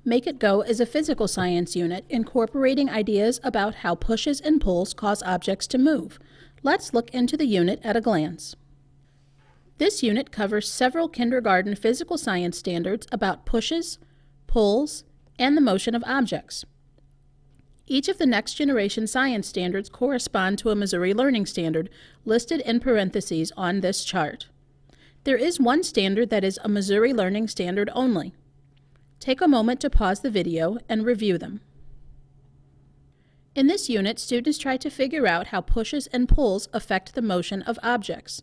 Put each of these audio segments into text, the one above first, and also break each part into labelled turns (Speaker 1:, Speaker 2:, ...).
Speaker 1: Make It Go is a physical science unit incorporating ideas about how pushes and pulls cause objects to move. Let's look into the unit at a glance. This unit covers several kindergarten physical science standards about pushes, pulls, and the motion of objects. Each of the next generation science standards correspond to a Missouri Learning Standard listed in parentheses on this chart. There is one standard that is a Missouri Learning Standard only. Take a moment to pause the video and review them. In this unit, students try to figure out how pushes and pulls affect the motion of objects.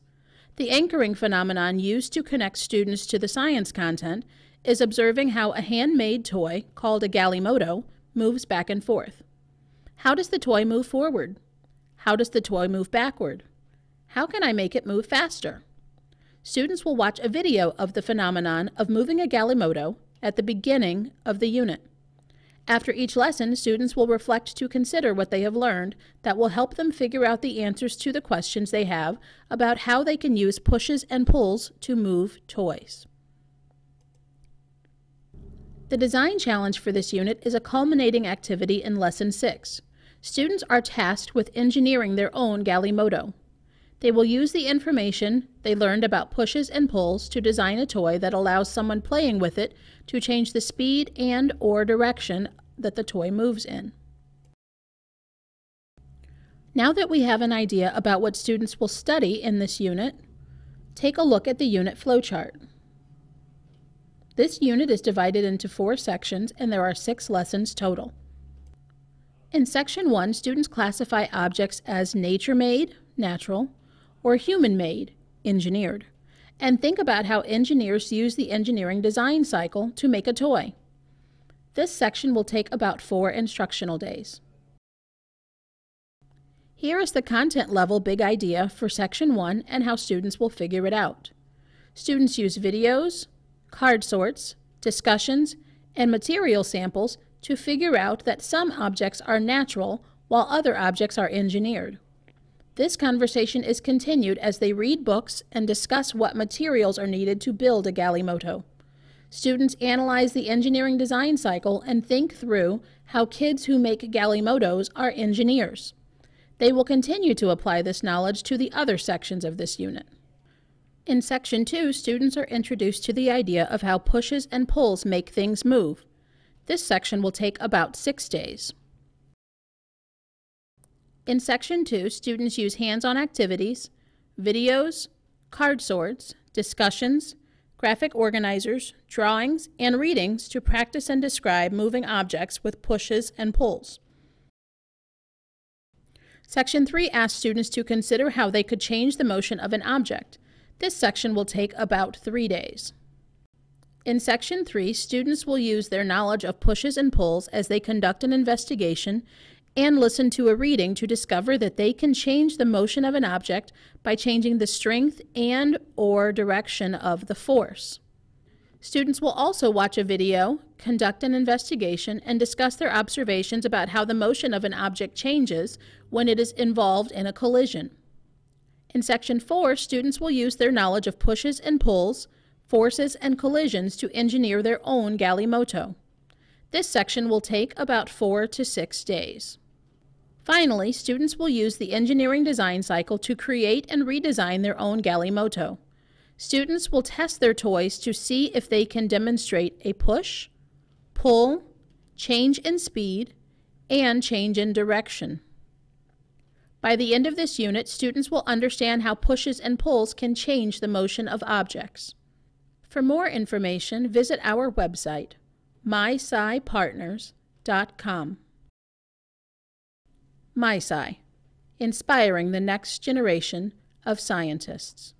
Speaker 1: The anchoring phenomenon used to connect students to the science content is observing how a handmade toy, called a galimoto, moves back and forth. How does the toy move forward? How does the toy move backward? How can I make it move faster? Students will watch a video of the phenomenon of moving a galimoto at the beginning of the unit. After each lesson, students will reflect to consider what they have learned that will help them figure out the answers to the questions they have about how they can use pushes and pulls to move toys. The design challenge for this unit is a culminating activity in Lesson 6. Students are tasked with engineering their own galimoto. They will use the information they learned about pushes and pulls to design a toy that allows someone playing with it to change the speed and/or direction that the toy moves in. Now that we have an idea about what students will study in this unit, take a look at the unit flowchart. This unit is divided into 4 sections and there are 6 lessons total. In Section 1, students classify objects as nature-made, natural, or human-made, engineered, and think about how engineers use the engineering design cycle to make a toy. This section will take about 4 instructional days. Here is the content level big idea for Section 1 and how students will figure it out. Students use videos, card sorts, discussions, and material samples to figure out that some objects are natural while other objects are engineered. This conversation is continued as they read books and discuss what materials are needed to build a galimoto. Students analyze the engineering design cycle and think through how kids who make galimotos are engineers. They will continue to apply this knowledge to the other sections of this unit. In Section 2, students are introduced to the idea of how pushes and pulls make things move. This section will take about 6 days. In Section 2, students use hands-on activities, videos, card sorts, discussions, graphic organizers, drawings, and readings to practice and describe moving objects with pushes and pulls. Section 3 asks students to consider how they could change the motion of an object. This section will take about 3 days. In Section 3, students will use their knowledge of pushes and pulls as they conduct an investigation and listen to a reading to discover that they can change the motion of an object by changing the strength and/or direction of the force. Students will also watch a video, conduct an investigation, and discuss their observations about how the motion of an object changes when it is involved in a collision. In Section 4, students will use their knowledge of pushes and pulls, forces, and collisions to engineer their own galimoto. This section will take about 4 to 6 days. Finally, students will use the engineering design cycle to create and redesign their own galimoto. Students will test their toys to see if they can demonstrate a push, pull, change in speed, and change in direction. By the end of this unit, students will understand how pushes and pulls can change the motion of objects. For more information, visit our website, mySciPartners.com. mySci, inspiring the next generation of scientists.